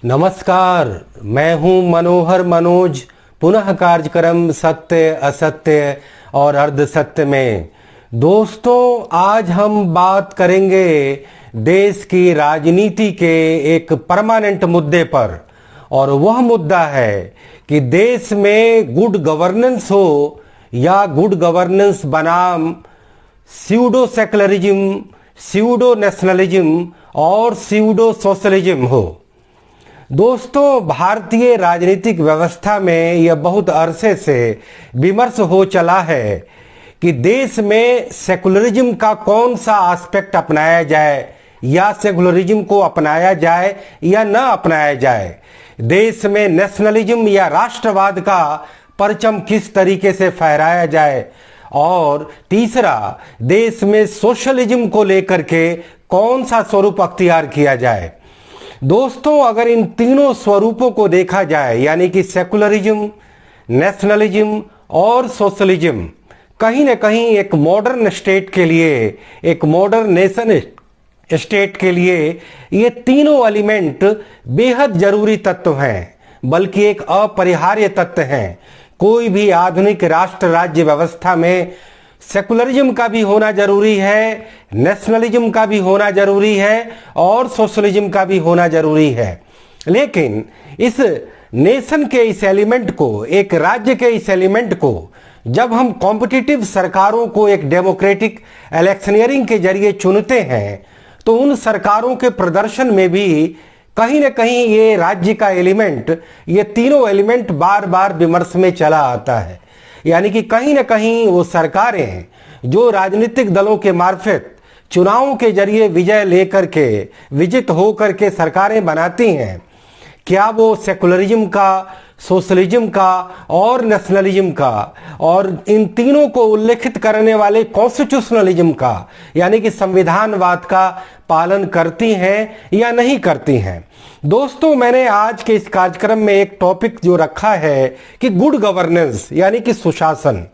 नमस्कार, मैं हूं मनोहर मनोज। पुनः कार्यक्रम सत्य असत्य और अर्ध सत्य में। दोस्तों, आज हम बात करेंगे देश की राजनीति के एक परमानेंट मुद्दे पर, और वह मुद्दा है कि देश में गुड गवर्नेंस हो या गुड गवर्नेंस बनाम स्यूडो सेकुलरिज्म, स्यूडो नेशनलिज्म और स्यूडो सोशलिज्म हो। दोस्तों, भारतीय राजनीतिक व्यवस्था में यह बहुत अरसे से विमर्श हो चला है कि देश में सेकुलरिज्म का कौन सा एस्पेक्ट अपनाया जाए या सेकुलरिज्म को अपनाया जाए या न अपनाया जाए। देश में नेशनलिज्म या राष्ट्रवाद का परचम किस तरीके से फहराया जाए, और तीसरा, देश में सोशलिज्म को लेकर के कौन सा स्वरूप अख्तियार किया जाए। दोस्तों, अगर इन तीनों स्वरूपों को देखा जाए, यानी कि सेकुलरिज्म, नेशनलिज्म और सोशलिज्म, कहीं न कहीं एक मॉडर्न स्टेट के लिए, एक मॉडर्न नेशन स्टेट के लिए ये तीनों एलिमेंट बेहद जरूरी तत्व हैं, बल्कि एक अपरिहार्य तत्व हैं। कोई भी आधुनिक राष्ट्र राज्य व्यवस्था में सेकुलरिज्म का भी होना जरूरी है, नेशनलिज्म का भी होना जरूरी है और सोशलिज्म का भी होना जरूरी है। लेकिन इस नेशन के इस एलिमेंट को, एक राज्य के इस एलिमेंट को जब हम कॉम्पिटिटिव सरकारों को एक डेमोक्रेटिक इलेक्शनियरिंग के जरिए चुनते हैं, तो उन सरकारों के प्रदर्शन में भी कहीं न कहीं ये राज्य का एलिमेंट, ये तीनों एलिमेंट बार बार विमर्श में चला आता है। यानी कि कहीं न कहीं वो सरकारें जो राजनीतिक दलों के मार्फत चुनावों के जरिए विजय लेकर के, विजित होकर के सरकारें बनाती हैं, क्या वो सेकुलरिज्म का, सोशलिज्म का और नेशनलिज्म का और इन तीनों को उल्लेखित करने वाले कॉन्स्टिट्यूशनलिज्म का, यानी कि संविधानवाद का पालन करती हैं या नहीं करती हैं। दोस्तों, मैंने आज के इस कार्यक्रम में एक टॉपिक जो रखा है कि गुड गवर्नेंस, यानी कि सुशासन।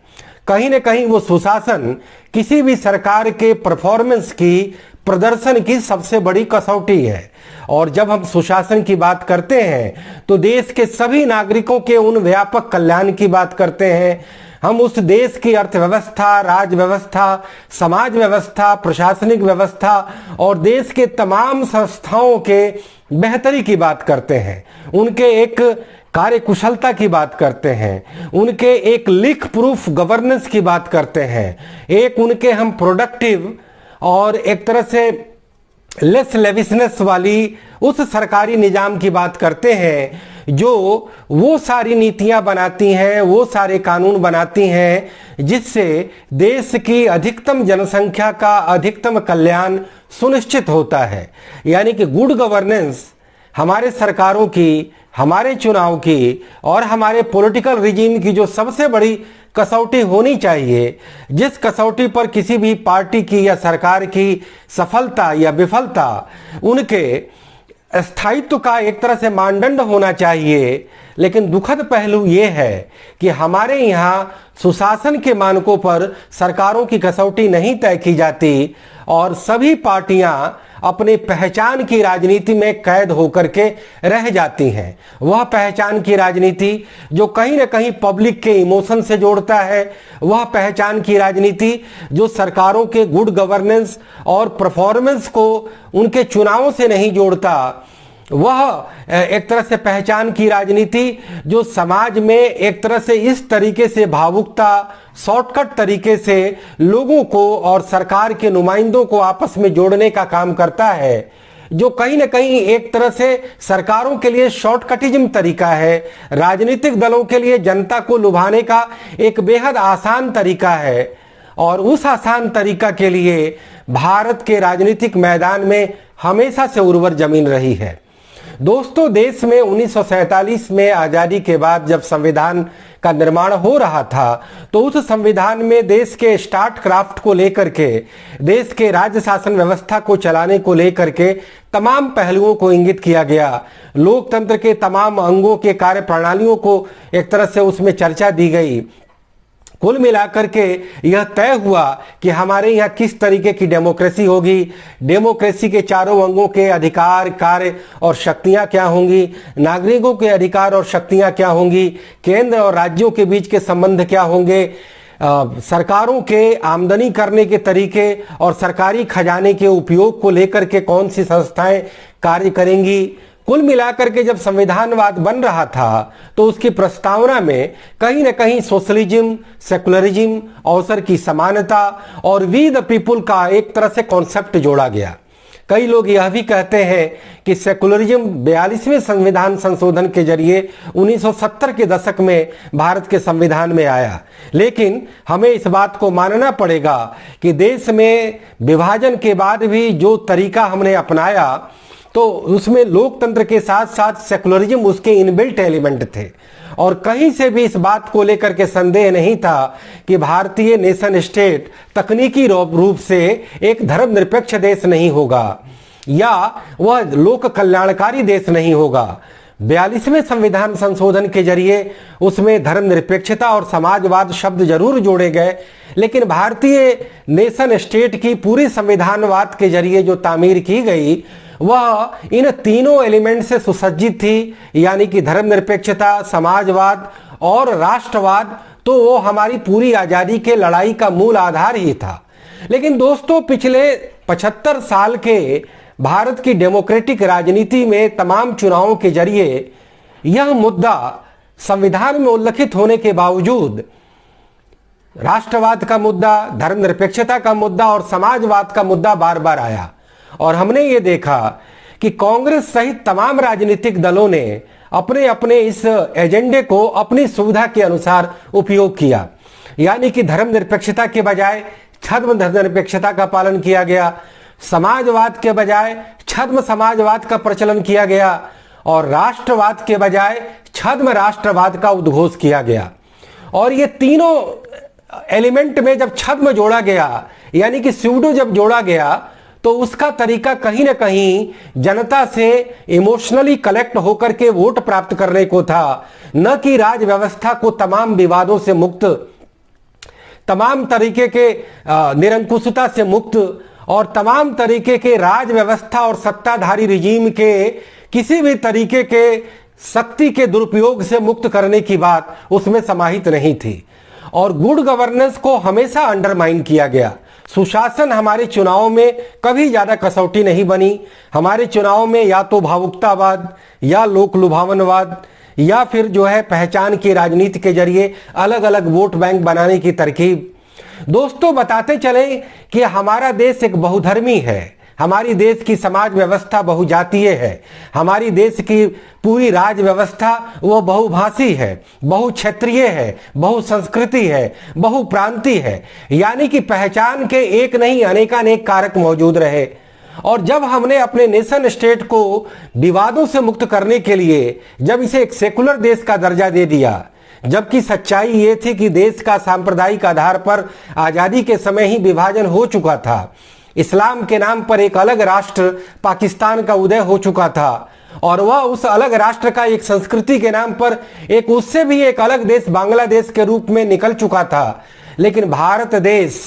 कहीं न कहीं वो सुशासन किसी भी सरकार के परफॉर्मेंस की, प्रदर्शन की सबसे बड़ी कसौटी है। और जब हम सुशासन की बात करते हैं तो देश के सभी नागरिकों के उन व्यापक कल्याण की बात करते हैं। हम उस देश की अर्थव्यवस्था, राज व्यवस्था, समाज व्यवस्था, प्रशासनिक व्यवस्था और देश के तमाम संस्थाओं के बेहतरी की बात करते हैं, उनके एक कार्यकुशलता की बात करते हैं, उनके एक लीक प्रूफ गवर्नेंस की बात करते हैं, एक उनके हम प्रोडक्टिव और एक तरह से लेस लेविसनेस वाली उस सरकारी निजाम की बात करते हैं जो वो सारी नीतियां बनाती हैं, वो सारे कानून बनाती हैं जिससे देश की अधिकतम जनसंख्या का अधिकतम कल्याण सुनिश्चित होता है। यानी कि गुड गवर्नेंस हमारे सरकारों की, हमारे चुनाव की और हमारे पॉलिटिकल रिजीम की जो सबसे बड़ी कसौटी होनी चाहिए, जिस कसौटी पर किसी भी पार्टी की या सरकार की सफलता या विफलता उनके स्थायित्व का एक तरह से मानदंड होना चाहिए। लेकिन दुखद पहलू ये है कि हमारे यहाँ सुशासन के मानकों पर सरकारों की कसौटी नहीं तय की जाती और सभी पार्टियां अपनी पहचान की राजनीति में कैद होकर के रह जाती हैं। वह पहचान की राजनीति जो कहीं न कहीं पब्लिक के इमोशन से जोड़ता है, वह पहचान की राजनीति जो सरकारों के गुड गवर्नेंस और परफॉर्मेंस को उनके चुनावों से नहीं जोड़ता, वह एक तरह से पहचान की राजनीति जो समाज में एक तरह से इस तरीके से भावुकता, शॉर्टकट तरीके से लोगों को और सरकार के नुमाइंदों को आपस में जोड़ने का काम करता है, जो कहीं न कहीं एक तरह से सरकारों के लिए शॉर्टकटिज्म तरीका है, राजनीतिक दलों के लिए जनता को लुभाने का एक बेहद आसान तरीका है। और उस आसान तरीका के लिए भारत के राजनीतिक मैदान में हमेशा से उर्वर जमीन रही है। दोस्तों, देश में 1947 में आज़ादी के बाद जब संविधान का निर्माण हो रहा था, तो उस संविधान में देश के स्टार्ट क्राफ्ट को लेकर के, देश के राज्य शासन व्यवस्था को चलाने को लेकर के तमाम पहलुओं को इंगित किया गया। लोकतंत्र के तमाम अंगों के कार्य प्रणालियों को एक तरह से उसमें चर्चा दी गई। कुल मिलाकर के यह तय हुआ कि हमारे यहाँ किस तरीके की डेमोक्रेसी होगी, डेमोक्रेसी के चारों अंगों के अधिकार, कार्य और शक्तियां क्या होंगी, नागरिकों के अधिकार और शक्तियां क्या होंगी, केंद्र और राज्यों के बीच के संबंध क्या होंगे, सरकारों के आमदनी करने के तरीके और सरकारी खजाने के उपयोग को लेकर के कौन सी संस्थाएं कार्य करेंगी। कुल मिलाकर के जब संविधानवाद बन रहा था तो उसकी प्रस्तावना में कहीं न कहीं सोशलिज्म, सेकुलरिज्म, अवसर की समानता और वी द पीपुल का एक तरह से कॉन्सेप्ट जोड़ा गया। कई लोग यह भी कहते हैं कि सेकुलरिज्म 42वें संविधान संशोधन के जरिए 1970 के दशक में भारत के संविधान में आया, लेकिन हमें इस बात को मानना पड़ेगा कि देश में विभाजन के बाद भी जो तरीका हमने अपनाया तो उसमें लोकतंत्र के साथ साथ सेकुलरिज्म उसके इनबिल्ट एलिमेंट थे, और कहीं से भी इस बात को लेकर के संदेह नहीं था कि भारतीय नेशन स्टेट तकनीकी रूप से एक धर्मनिरपेक्ष देश नहीं होगा या वह लोक कल्याणकारी देश नहीं होगा। 42वें संविधान संशोधन के जरिए उसमें धर्मनिरपेक्षता और समाजवाद शब्द जरूर जोड़े गए, लेकिन भारतीय नेशन स्टेट की पूरी संविधानवाद के जरिए जो तामीर की गई वह इन तीनों एलिमेंट से सुसज्जित थी, यानी कि धर्मनिरपेक्षता, समाजवाद और राष्ट्रवाद। तो वो हमारी पूरी आजादी के लड़ाई का मूल आधार ही था। लेकिन दोस्तों, पिछले 75 साल के भारत की डेमोक्रेटिक राजनीति में तमाम चुनावों के जरिए यह मुद्दा संविधान में उल्लिखित होने के बावजूद राष्ट्रवाद का मुद्दा, धर्मनिरपेक्षता का मुद्दा और समाजवाद का मुद्दा बार बार आया, और हमने ये देखा कि कांग्रेस सहित तमाम राजनीतिक दलों ने अपने अपने इस एजेंडे को अपनी सुविधा के अनुसार उपयोग किया। यानी कि धर्मनिरपेक्षता के बजाय छद्म धर्मनिरपेक्षता का पालन किया गया, समाजवाद के बजाय छद्म समाजवाद का प्रचलन किया गया और राष्ट्रवाद के बजाय छद्म राष्ट्रवाद का उद्घोष किया गया। और ये तीनों एलिमेंट में जब छद्म जोड़ा गया, यानी कि स्यूडो जब जोड़ा गया, तो उसका तरीका कहीं ना कहीं जनता से इमोशनली कलेक्ट होकर के वोट प्राप्त करने को था, न कि राज व्यवस्था को तमाम विवादों से मुक्त, तमाम तरीके के निरंकुशता से मुक्त और तमाम तरीके के राज व्यवस्था और सत्ताधारी रिजीम के किसी भी तरीके के शक्ति के दुरुपयोग से मुक्त करने की बात उसमें समाहित नहीं थी। और गुड गवर्नेंस को हमेशा अंडरमाइन किया गया। सुशासन हमारे चुनाव में कभी ज्यादा कसौटी नहीं बनी। हमारे चुनाव में या तो भावुकतावाद या लोक लुभावनवाद या फिर जो है पहचान की राजनीति के जरिए अलग अलग वोट बैंक बनाने की तरकीब। दोस्तों, बताते चले कि हमारा देश एक बहुधर्मी है, हमारी देश की समाज व्यवस्था बहुजातीय है, हमारी देश की पूरी राज व्यवस्था वो बहुभाषी है, बहुक्षेत्रीय है, बहुसंस्कृति है, बहुप्रांतीय है, यानी कि पहचान के एक नहीं अनेकानेक कारक मौजूद रहे। और जब हमने अपने नेशन स्टेट को विवादों से मुक्त करने के लिए जब इसे एक सेकुलर देश का दर्जा दे दिया, जबकि सच्चाई ये थी कि देश का सांप्रदायिक आधार पर आजादी के समय ही विभाजन हो चुका था, इस्लाम के नाम पर एक अलग राष्ट्र पाकिस्तान का उदय हो चुका था और वह उस अलग राष्ट्र का एक संस्कृति के नाम पर एक उससे भी एक अलग देश बांग्लादेश के रूप में निकल चुका था। लेकिन भारत देश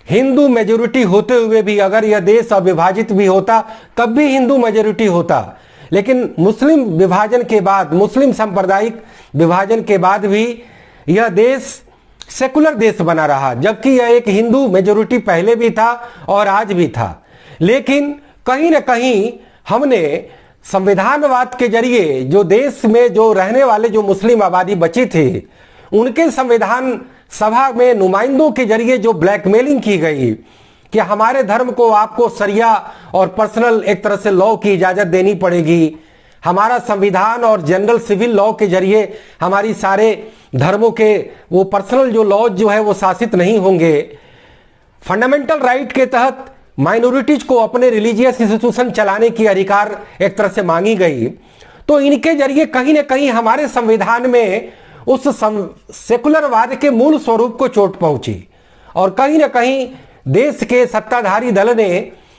हिंदू मेजोरिटी होते हुए भी, अगर यह देश अविभाजित भी होता तब भी हिंदू मेजोरिटी होता, लेकिन मुस्लिम विभाजन के बाद, मुस्लिम सांप्रदायिक विभाजन के बाद भी यह देश सेकुलर देश बना रहा, जबकि यह एक हिंदू मेजोरिटी पहले भी था और आज भी था। लेकिन कहीं ना कहीं हमने संविधानवाद के जरिए जो देश में जो रहने वाले जो मुस्लिम आबादी बची थी, उनके संविधान सभा में नुमाइंदों के जरिए जो ब्लैकमेलिंग की गई कि हमारे धर्म को आपको शरिया और पर्सनल एक तरह से लॉ की इजाजत देनी पड़ेगी, हमारा संविधान और जनरल सिविल लॉ के जरिए हमारी सारे धर्मों के वो पर्सनल जो लॉज जो है वो शासित नहीं होंगे, फंडामेंटल राइट के तहत माइनॉरिटीज को अपने रिलीजियस इंस्टीट्यूशन चलाने की अधिकार एक तरह से मांगी गई। तो इनके जरिए कहीं ना कहीं हमारे संविधान में उस सेकुलरवाद के मूल स्वरूप को चोट पहुंची और कहीं ना कहीं देश के सत्ताधारी दल ने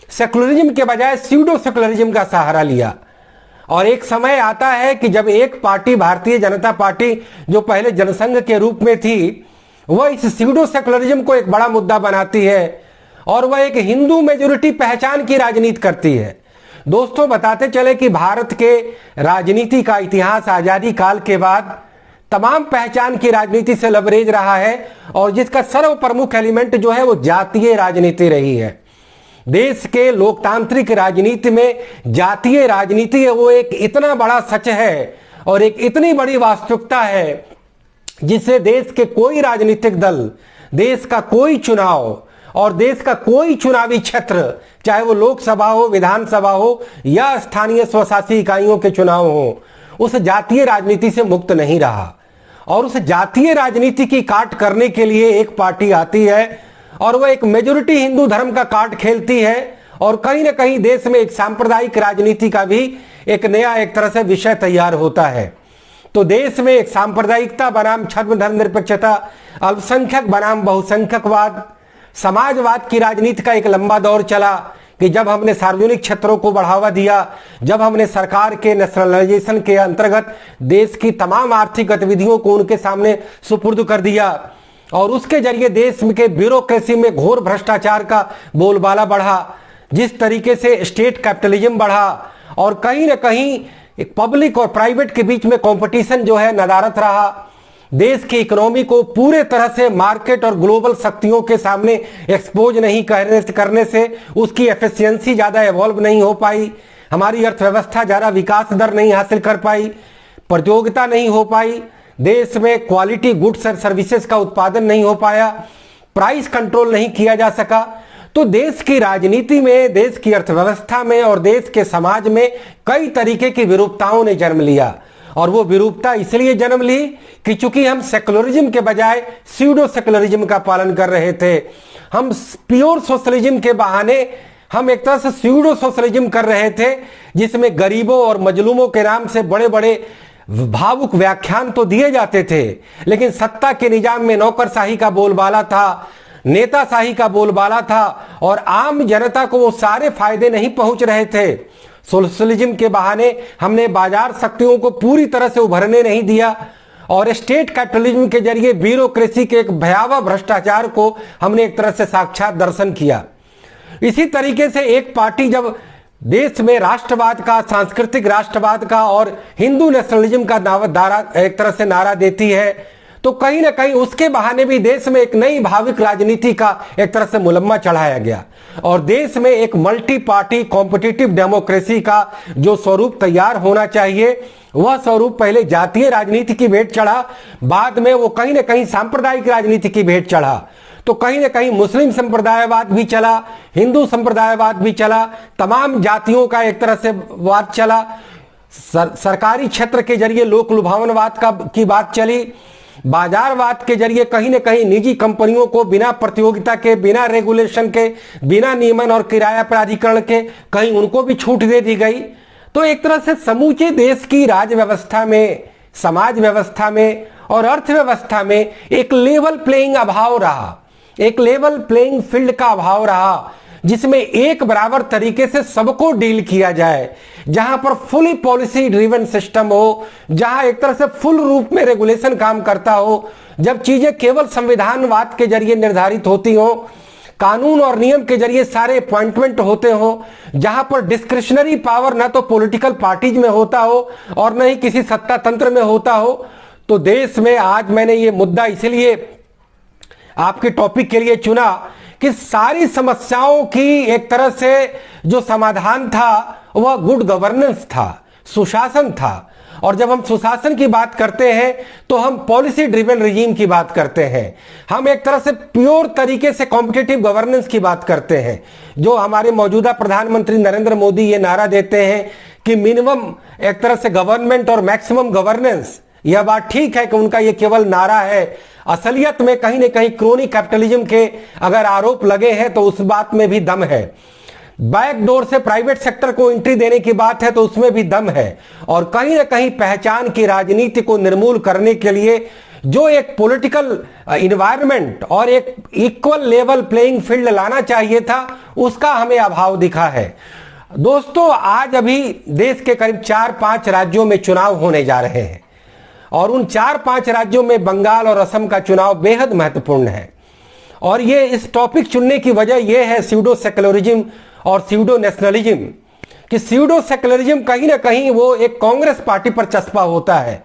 सेकुलरिज्म के बजाय स्यूडो सेकुलरिज्म का सहारा लिया। और एक समय आता है कि जब एक पार्टी, भारतीय जनता पार्टी, जो पहले जनसंघ के रूप में थी, वह इस स्यूडो सेकुलरिज्म को एक बड़ा मुद्दा बनाती है और वह एक हिंदू मेजोरिटी पहचान की राजनीति करती है। दोस्तों, बताते चले कि भारत के राजनीति का इतिहास आजादी काल के बाद तमाम पहचान की राजनीति से लबरेज रहा है और जिसका सर्व प्रमुख एलिमेंट जो है वो जातीय राजनीति रही है। देश के लोकतांत्रिक राजनीति में जातीय राजनीति है वो एक इतना बड़ा सच है और एक इतनी बड़ी वास्तविकता है जिसे देश के कोई राजनीतिक दल, देश का कोई चुनाव और देश का कोई चुनावी क्षेत्र, चाहे वो लोकसभा हो, विधानसभा हो या स्थानीय स्वशासी इकाइयों के चुनाव हो, उस जातीय राजनीति से मुक्त नहीं रहा। और उस जातीय राजनीति की काट करने के लिए एक पार्टी आती है और वह एक मेजोरिटी हिंदू धर्म का कार्ड खेलती है और कहीं ना कहीं देश में एक सांप्रदायिक राजनीति का भी एक नया एक तरह से विषय तैयार होता है। तो देश में एक सांप्रदायिकता बनाम धर्मनिरपेक्षता, अल्पसंख्यक बनाम बहुसंख्यकवाद, समाजवाद की राजनीति का एक लंबा दौर चला कि जब हमने सार्वजनिक क्षेत्रों को बढ़ावा दिया, जब हमने सरकार के नेशनलाइजेशन के अंतर्गत देश की तमाम आर्थिक गतिविधियों को उनके सामने सुपुर्द कर दिया और उसके जरिए देश के ब्यूरोक्रेसी में घोर भ्रष्टाचार का बोलबाला बढ़ा, जिस तरीके से स्टेट कैपिटलिज्म बढ़ा और कहीं ना कहीं एक पब्लिक और प्राइवेट के बीच में कंपटीशन जो है नदारत रहा। देश की इकोनॉमी को पूरे तरह से मार्केट और ग्लोबल शक्तियों के सामने एक्सपोज नहीं करने से उसकी एफिशिएंसी ज्यादा एवॉल्व नहीं हो पाई, हमारी अर्थव्यवस्था ज्यादा विकास दर नहीं हासिल कर पाई, प्रतियोगिता नहीं हो पाई, देश में क्वालिटी गुड्स और सर्विसेज का उत्पादन नहीं हो पाया, प्राइस कंट्रोल नहीं किया जा सका। तो देश की राजनीति में, देश की अर्थव्यवस्था में और देश के समाज में कई तरीके की विरूपताओं ने जन्म लिया और वो विरूपता इसलिए जन्म ली कि चूंकि हम सेकुलरिज्म के बजाय स्यूडो सेकुलरिज्म का पालन कर रहे थे। हम प्योर सोशलिज्म के बहाने हम एक तरह से स्यूडो सोशलिज्म कर रहे थे जिसमें गरीबों और मजलूमों के नाम से बड़े बड़े भावुक व्याख्यान तो दिए जाते थे, लेकिन सत्ता के निजाम में नौकरशाही का बोलबाला था, नेताशाही का बोलबाला था और आम जनता को वो सारे फायदे नहीं पहुंच रहे थे। सोशलिज्म के बहाने हमने बाजार शक्तियों को पूरी तरह से उभरने नहीं दिया और स्टेट कैपिटलिज्म के जरिए ब्यूरोक्रेसी के एक भयावह भ्रष्टाचार को हमने एक तरह से साक्षात दर्शन किया। इसी तरीके से एक पार्टी जब देश में राष्ट्रवाद का, सांस्कृतिक राष्ट्रवाद का और हिंदू नेशनलिज्म का एक तरह से नारा देती है तो कहीं ना कहीं उसके बहाने भी देश में एक नई भाविक राजनीति का एक तरह से मुलम्मा चढ़ाया गया और देश में एक मल्टी पार्टी कॉम्पिटिटिव डेमोक्रेसी का जो स्वरूप तैयार होना चाहिए वह स्वरूप पहले जातीय राजनीति की भेंट चढ़ा, बाद में वो कहीं ना कहीं सांप्रदायिक राजनीति की भेंट चढ़ा। तो कहीं ना कहीं मुस्लिम संप्रदायवाद भी चला, हिंदू संप्रदायवाद भी चला, तमाम जातियों का एक तरह से वाद चला, सरकारी क्षेत्र के जरिए लोक लुभावनवाद की बात चली, बाजारवाद के जरिए कहीं न कहीं निजी कंपनियों को बिना प्रतियोगिता के, बिना रेगुलेशन के, बिना नियमन और किराया प्राधिकरण के कहीं उनको भी छूट दे दी गई। तो एक तरह से समूचे देश की राज व्यवस्था में, समाज व्यवस्था में और अर्थव्यवस्था में एक लेवल प्लेइंग अभाव रहा, एक लेवल प्लेइंग फील्ड का अभाव रहा जिसमें एक बराबर तरीके से सबको डील किया जाए, जहां पर फुली पॉलिसी ड्रिवन सिस्टम हो, जहां एक तरह से फुल रूप में रेगुलेशन काम करता हो, जब चीजें केवल संविधानवाद के जरिए निर्धारित होती हो, कानून और नियम के जरिए सारे अपॉइंटमेंट होते हो, जहां पर डिस्क्रिशनरी पावर ना तो पॉलिटिकल पार्टीज में होता हो और न ही किसी सत्ता तंत्र में होता हो। तो देश में आज मैंने ये मुद्दा इसलिए आपके टॉपिक के लिए चुना कि सारी समस्याओं की एक तरह से जो समाधान था वह गुड गवर्नेंस था, सुशासन था। और जब हम सुशासन की बात करते हैं तो हम पॉलिसी ड्रिवन रिजीम की बात करते हैं, हम एक तरह से प्योर तरीके से कॉम्पिटिटिव गवर्नेंस की बात करते हैं। जो हमारे मौजूदा प्रधानमंत्री नरेंद्र मोदी ये नारा देते हैं कि मिनिमम एक तरह से गवर्नमेंट और मैक्सिमम गवर्नेंस, यह बात ठीक है कि उनका ये केवल नारा है, असलियत में कहीं न कहीं क्रोनी कैपिटलिज्म के अगर आरोप लगे हैं तो उस बात में भी दम है। बैकडोर से प्राइवेट सेक्टर को एंट्री देने की बात है तो उसमें भी दम है। और कहीं ना कहीं पहचान की राजनीति को निर्मूल करने के लिए जो एक पॉलिटिकल इन्वायरमेंट और एक इक्वल लेवल प्लेइंग फील्ड लाना चाहिए था, उसका हमें अभाव दिखा है। दोस्तों, आज अभी देश के करीब 4-5 राज्यों में चुनाव होने जा रहे हैं और उन 4-5 राज्यों में बंगाल और असम का चुनाव बेहद महत्वपूर्ण है। और ये इस टॉपिक चुनने की वजह यह है स्यूडो सेक्युलरिज्म और स्यूडो नेशनलिज्म, कि स्यूडो सेक्युलरिज्म कहीं ना कहीं वो एक कांग्रेस पार्टी पर चस्पा होता है,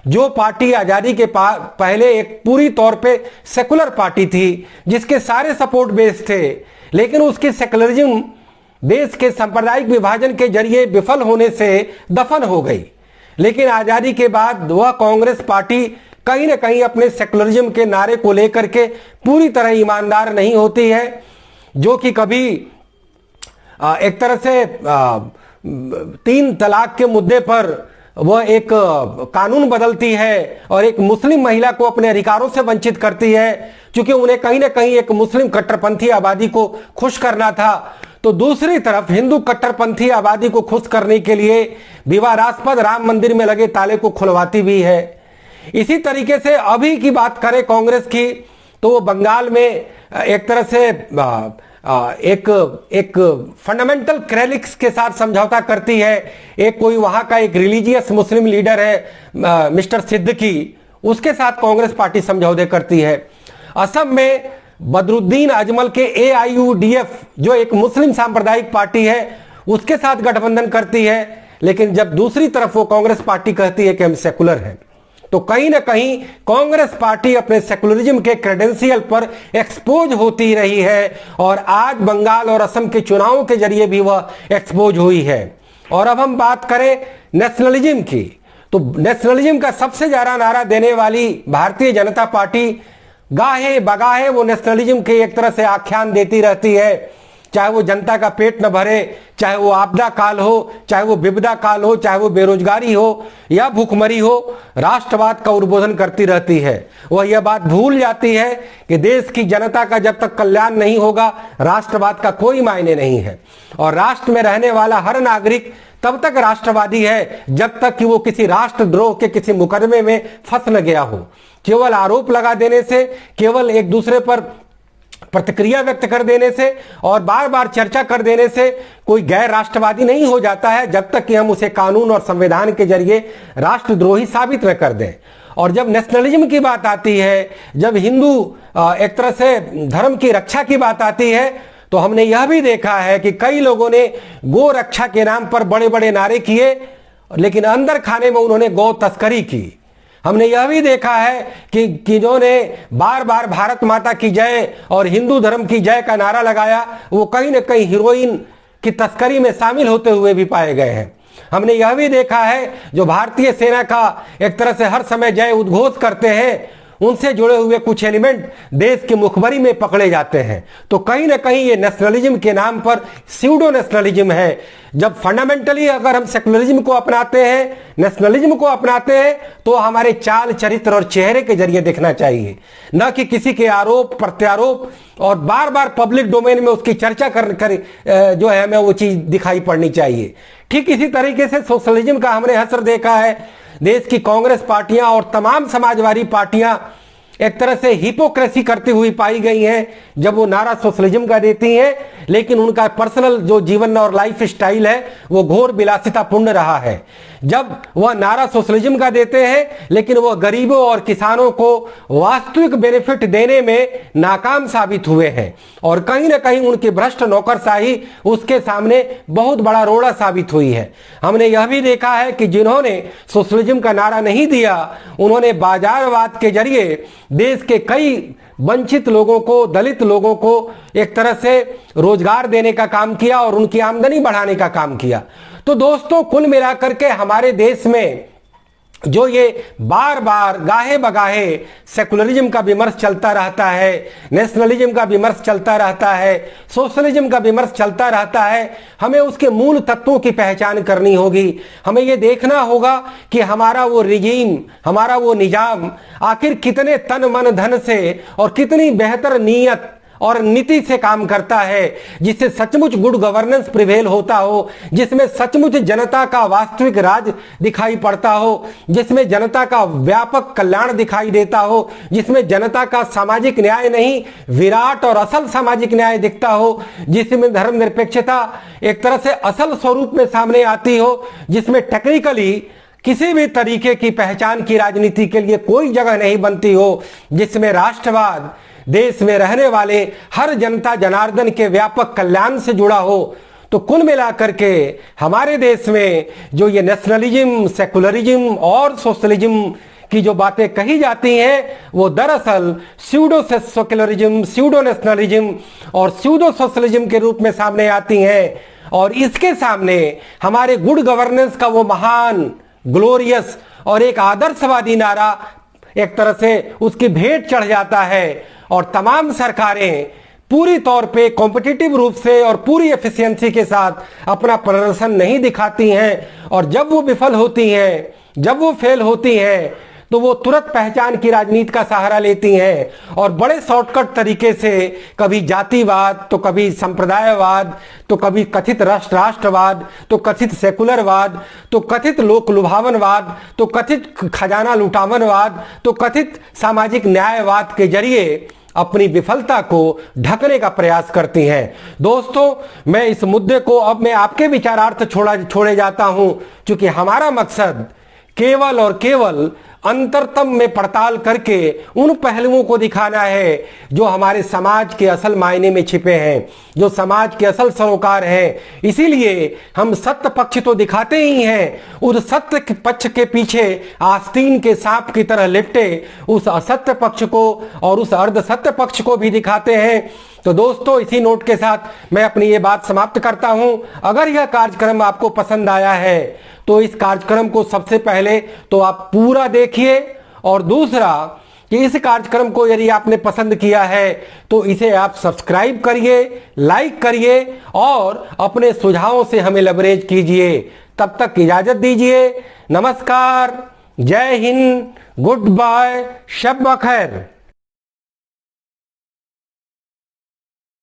जो पार्टी आजादी के पहले एक पूरी तौर पे सेकुलर पार्टी थी, जिसके सारे सपोर्ट बेस थे, लेकिन उसकी सेक्युलरिज्म देश के सांप्रदायिक विभाजन के जरिए विफल होने से दफन हो गई। लेकिन आजादी के बाद वह कांग्रेस पार्टी कहीं ना कहीं अपने सेक्युलरिज्म के नारे को लेकर के पूरी तरह ईमानदार नहीं होती है, जो कि कभी एक तरह से 3 तलाक के मुद्दे पर वह एक कानून बदलती है और एक मुस्लिम महिला को अपने अधिकारों से वंचित करती है, क्योंकि उन्हें कहीं ना कहीं एक मुस्लिम कट्टरपंथी आबादी को खुश करना था। तो दूसरी तरफ हिंदू कट्टरपंथी आबादी को खुश करने के लिए विवादास्पद राम मंदिर में लगे ताले को खुलवाती भी है। इसी तरीके से अभी की बात करें कांग्रेस की, तो वो बंगाल में एक तरह से एक फंडामेंटल क्रेलिक्स के साथ समझौता करती है। एक कोई वहां का एक रिलीजियस मुस्लिम लीडर है मिस्टर सिद्दीकी, उसके साथ कांग्रेस पार्टी समझौते करती है। असम में बदरुद्दीन अजमल के AIUDF जो एक मुस्लिम सांप्रदायिक पार्टी है, उसके साथ गठबंधन करती है। लेकिन जब दूसरी तरफ वो कांग्रेस पार्टी कहती है कि हम सेकुलर हैं, तो कहीं ना कहीं कांग्रेस पार्टी अपने सेकुलरिज्म के क्रेडेंशियल पर एक्सपोज होती रही है, और आज बंगाल और असम के चुनावों के जरिए भी वह एक्सपोज हुई है। और अब हम बात करें नेशनलिज्म की, तो नेशनलिज्म का सबसे ज्यादा नारा देने वाली भारतीय जनता पार्टी गाहे बगाहे वो नेशनलिज्म के एक तरह से आख्यान देती रहती है, चाहे वो जनता का पेट न भरे, चाहे वो आपदा काल हो, चाहे वो विपदा काल हो, चाहे वो बेरोजगारी हो या भूखमरी हो, राष्ट्रवाद का उद्बोधन करती रहती है। वह यह बात भूल जाती है कि देश की जनता का जब तक कल्याण नहीं होगा, राष्ट्रवाद का कोई मायने नहीं है। और राष्ट्र में रहने वाला हर नागरिक तब तक राष्ट्रवादी है जब तक कि वो किसी राष्ट्रद्रोह के किसी मुकदमे में फंस न गया हो। केवल आरोप लगा देने से, केवल एक दूसरे पर प्रतिक्रिया व्यक्त कर देने से और बार बार चर्चा कर देने से कोई गैर राष्ट्रवादी नहीं हो जाता है, जब तक कि हम उसे कानून और संविधान के जरिए राष्ट्रद्रोही साबित न कर दें। और जब नेशनलिज्म की बात आती है, जब हिंदू एक तरह से धर्म की रक्षा की बात आती है, तो हमने यह भी देखा है कि कई लोगों ने गो रक्षा के नाम पर बड़े बड़े नारे किए, लेकिन अंदर खाने में उन्होंने गौ तस्करी की। हमने यह भी देखा है कि जिन्होंने बार बार भारत माता की जय और हिंदू धर्म की जय का नारा लगाया, वो कहीं ना कहीं हीरोइन की तस्करी में शामिल होते हुए भी पाए गए हैं। हमने यह भी देखा है जो भारतीय सेना का एक तरह से हर समय जय उद्घोष करते हैं, उनसे जुड़े हुए कुछ एलिमेंट देश की मुखबरी में पकड़े जाते हैं। तो कहीं ना कहीं ये नेशनलिज्म के नाम पर स्यूडो नेशनलिज्म है। जब फंडामेंटली अगर हम सेकुलरिज्म को अपनाते हैं, नेशनलिज्म को अपनाते हैं, तो हमारे चाल चरित्र और चेहरे के जरिए दिखना चाहिए, न कि किसी के आरोप प्रत्यारोप और बार बार पब्लिक डोमेन में उसकी चर्चा कर जो है हमें वो चीज दिखाई पड़नी चाहिए। ठीक इसी तरीके से सोशलिज्म का हमने असर देखा है। देश की कांग्रेस पार्टियां और तमाम समाजवादी पार्टियां एक तरह से हिपोक्रेसी करती हुई पाई गई हैं जब वो नारा सोशलिज्म का देती हैं, लेकिन उनका पर्सनल जो जीवन और लाइफ स्टाइल है वो घोर विलासितापूर्ण रहा है। जब वह नारा सोशलिज्म का देते हैं, लेकिन वह गरीबों और किसानों को वास्तविक बेनिफिट देने में नाकाम साबित हुए हैं, और कहीं ना कहीं उनकी भ्रष्ट नौकरशाही उसके सामने बहुत बड़ा रोड़ा साबित हुई है। हमने यह भी देखा है कि जिन्होंने सोशलिज्म का नारा नहीं दिया, उन्होंने बाजारवाद के जरिए देश के कई वंचित लोगों को, दलित लोगों को एक तरह से रोजगार देने का काम किया और उनकी आमदनी बढ़ाने का काम किया। तो दोस्तों, कुल मिलाकर के हमारे देश में जो ये बार बार गाहे बगाहे सेकुलरिज्म का विमर्श चलता रहता है, नेशनलिज्म का विमर्श चलता रहता है, सोशलिज्म का विमर्श चलता रहता है, हमें उसके मूल तत्वों की पहचान करनी होगी। हमें ये देखना होगा कि हमारा वो रिजीम, हमारा वो निजाम आखिर कितने तन मन धन से और कितनी बेहतर नीयत और नीति से काम करता है, जिससे सचमुच गुड गवर्नेंस प्रिवेल होता हो, जिसमें सचमुच जनता का वास्तविक राज दिखाई पड़ता हो, जिसमें जनता का व्यापक कल्याण दिखाई देता हो, जिसमें जनता का सामाजिक न्याय नहीं विराट और असल सामाजिक न्याय दिखता हो, जिसमें धर्मनिरपेक्षता एक तरह से असल स्वरूप में सामने आती हो, जिसमें टेक्निकली किसी भी तरीके की पहचान की राजनीति के लिए कोई जगह नहीं बनती हो जिसमें राष्ट्रवाद देश में रहने वाले हर जनता जनार्दन के व्यापक कल्याण से जुड़ा हो। तो कुल मिलाकर के हमारे देश में जो ये नेशनलिज्म, सेकुलरिज्म और सोशलिज्म की जो बातें कही जाती हैं वो दरअसल स्यूडो सेकुलरिज्म, स्यूडो नेशनलिज्म और स्यूडो सोशलिज्म के रूप में सामने आती हैं। और इसके सामने हमारे गुड गवर्नेंस का वो महान, ग्लोरियस और एक आदर्शवादी नारा एक तरह से उसकी भेंट चढ़ जाता है। और तमाम सरकारें पूरी तौर पे कॉम्पिटिटिव रूप से और पूरी एफिशिएंसी के साथ अपना प्रदर्शन नहीं दिखाती हैं। और जब वो विफल होती हैं, जब वो फेल होती हैं, तो वो तुरंत पहचान की राजनीति का सहारा लेती हैं और बड़े शॉर्टकट तरीके से कभी जातिवाद, तो कभी संप्रदायवाद, तो कभी कथित राष्ट्रवाद, तो कथित सेकुलरवाद, तो कथित लोक लुभावनवाद, तो कथित खजाना लुटावनवाद, तो कथित सामाजिक न्यायवाद के जरिए अपनी विफलता को ढकने का प्रयास करती हैं। दोस्तों, मैं इस मुद्दे को अब मैं आपके विचारार्थ छोड़े जाता हूं, क्योंकि हमारा मकसद केवल और केवल अंतरतम में पड़ताल करके उन पहलुओं को दिखाना है जो हमारे समाज के असल मायने में छिपे हैं, जो समाज के असल सरोकार हैं। इसीलिए हम सत्य पक्ष तो दिखाते ही हैं, उस सत्य के पक्ष के पीछे आस्तीन के सांप की तरह लिपटे उस असत्य पक्ष को और उस अर्ध सत्य पक्ष को भी दिखाते हैं। तो दोस्तों, इसी नोट के साथ मैं अपनी ये बात समाप्त करता हूं। अगर यह कार्यक्रम आपको पसंद आया है तो इस कार्यक्रम को सबसे पहले तो आप पूरा देखिए, और दूसरा कि इस कार्यक्रम को यदि आपने पसंद किया है तो इसे आप सब्सक्राइब करिए, लाइक करिए और अपने सुझावों से हमें लबरेज कीजिए। तब तक इजाजत दीजिए। नमस्कार, जय हिंद, गुड बाय, शब बखैर।